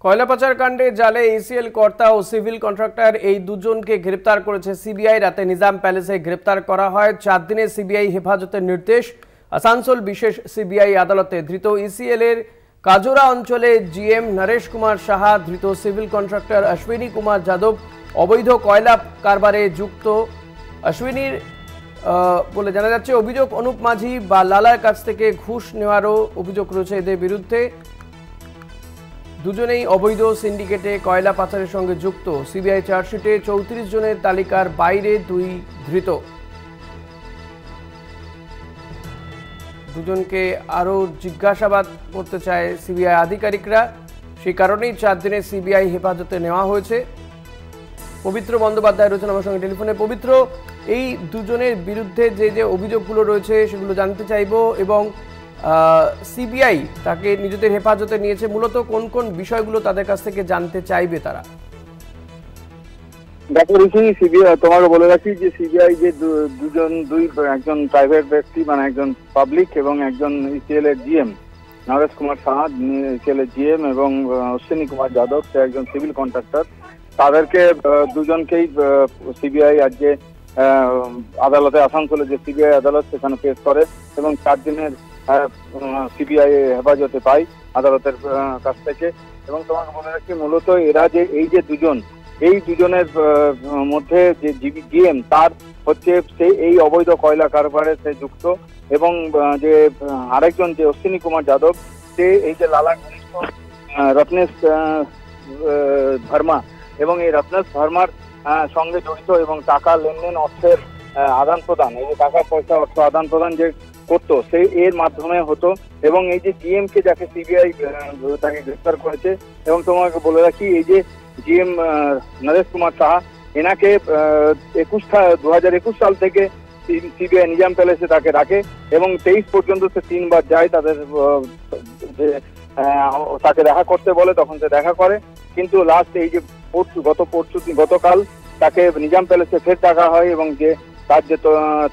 কয়লা পাচার কাণ্ডে জালে এসিএল কর্তা ও সিভিল কন্ট্রাক্টর এই দুজনকে গ্রেপ্তার করেছে সিবিআই। রাতে নিজাম প্যালেসে গ্রেপ্তার করা হয়। 4 দিনের সিবিআই হেফাজতের নির্দেশ। আসানসোল বিশেষ সিবিআই আদালতে ধৃত এসিএল এর কাজোরা অঞ্চলে জিএম নরেশ কুমার সাহা, ধৃত সিভিল কন্ট্রাক্টর অশ্বিনী কুমার যাদব অবৈধ কয়লা কারবারে যুক্ত। অশ্বিনীর বলে জানা যাচ্ছে অভিযোগ অনুপ মাঝি বা লালার কাছ থেকে ঘুষ নেওয়ারও অভিযোগ রয়েছে এদের বিরুদ্ধে। দুজনেই অবৈধ সিন্ডিকেটে কয়লা পাচারের সঙ্গে যুক্ত। সিবিআই চার্জশিটে 34 জনের তালিকার বাইরে 2 ধৃত। দুজনকে আরও জিজ্ঞাসাবাদ করতে চায় সিবিআই আধিকারিকরা, সেই কারণেই 4 দিনের সিবিআই হেফাজতে নেওয়া হয়েছে। পবিত্র বন্দ্যোপাধ্যায় রয়েছেন আমার সঙ্গে টেলিফোনে। পবিত্র, এই দুজনের বিরুদ্ধে যে অভিযোগগুলো রয়েছে সেগুলো জানতে চাইবো, এবং সিবিআই তাকে নিজেদের হেফাজতে নিয়েছে, মূলত কোন কোন বিষয়গুলো তাদের কাছ থেকে জানতে চাইবে তারা? দেখো ঋষি, সিবিআই তোমাকে বলে রাখি যে সিবিআই যে একজন প্রাইভেট ব্যক্তি, মানে একজন পাবলিক, এবং একজন ইসিএল এর জিএম নরেশ কুমার সাহা, ইসিএল এর জিএম, এবং অশ্বিনী কুমার যাদব, সে একজন সিভিল কন্ট্রাক্টর, তাদেরকে দুজনকেই সিবিআই আজকে আদালতে, আসানসোলে যে সিবিআই আদালত সেখানে পেশ করে এবং 4 দিনের সিবিআই হেফাজতে পায় আদালতের কাছ থেকে। এবং তোমাকে বলে রাখি, মূলত এরা যে এই দুজনের মধ্যে যে জিএম, তার হচ্ছে সে এই অবৈধ কয়লা কারবারে সে যুক্ত, এবং যে আরেকজন যে অশ্বিনী কুমার যাদব, সে এই যে লালা রত্নেশ ভার্মা, এবং এই রত্নেশ ভার্মার সঙ্গে জড়িত, এবং টাকা লেনদেন, অর্থের আদান প্রদান, এই যে টাকা পয়সা অর্থ আদান প্রদান যে করতো, সে এর মাধ্যমে হতো। এবং এই যে জিএম কে যাকে সিবিআই তাকে গ্রেফতার করেছে, এবং তোমাকে বলে রাখি এই যে জিএম নরেশ কুমার সাহা, এনাকে 2021 সাল থেকে সিবিআই নিজাম প্যালেসে তাকে রাখে, এবং 23 পর্যন্ত সে 3 বার যায় তাদের তাকে দেখা করতে বলে, তখন সে দেখা করে। কিন্তু লাস্ট এই যে গতকাল তাকে নিজাম প্যালেসে ফের ডাকা হয়, এবং যে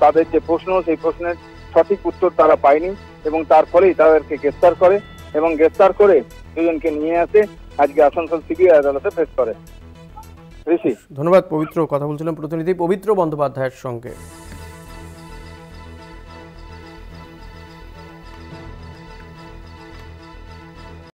তাদের যে প্রশ্ন, সেই প্রশ্নের সঠিক উত্তর তারা পায়নি, এবং তার ফলেই তাদেরকে গ্রেফতার করে, এবং গ্রেফতার করে দুজনকে নিয়ে আসে আজকে আসানসোল সিবিআই আদালতে পেশ করে। ঋষি, ধন্যবাদ পবিত্র। কথা বলছিলাম প্রতিনিধি পবিত্র বন্দ্যোপাধ্যায়ের সঙ্গে।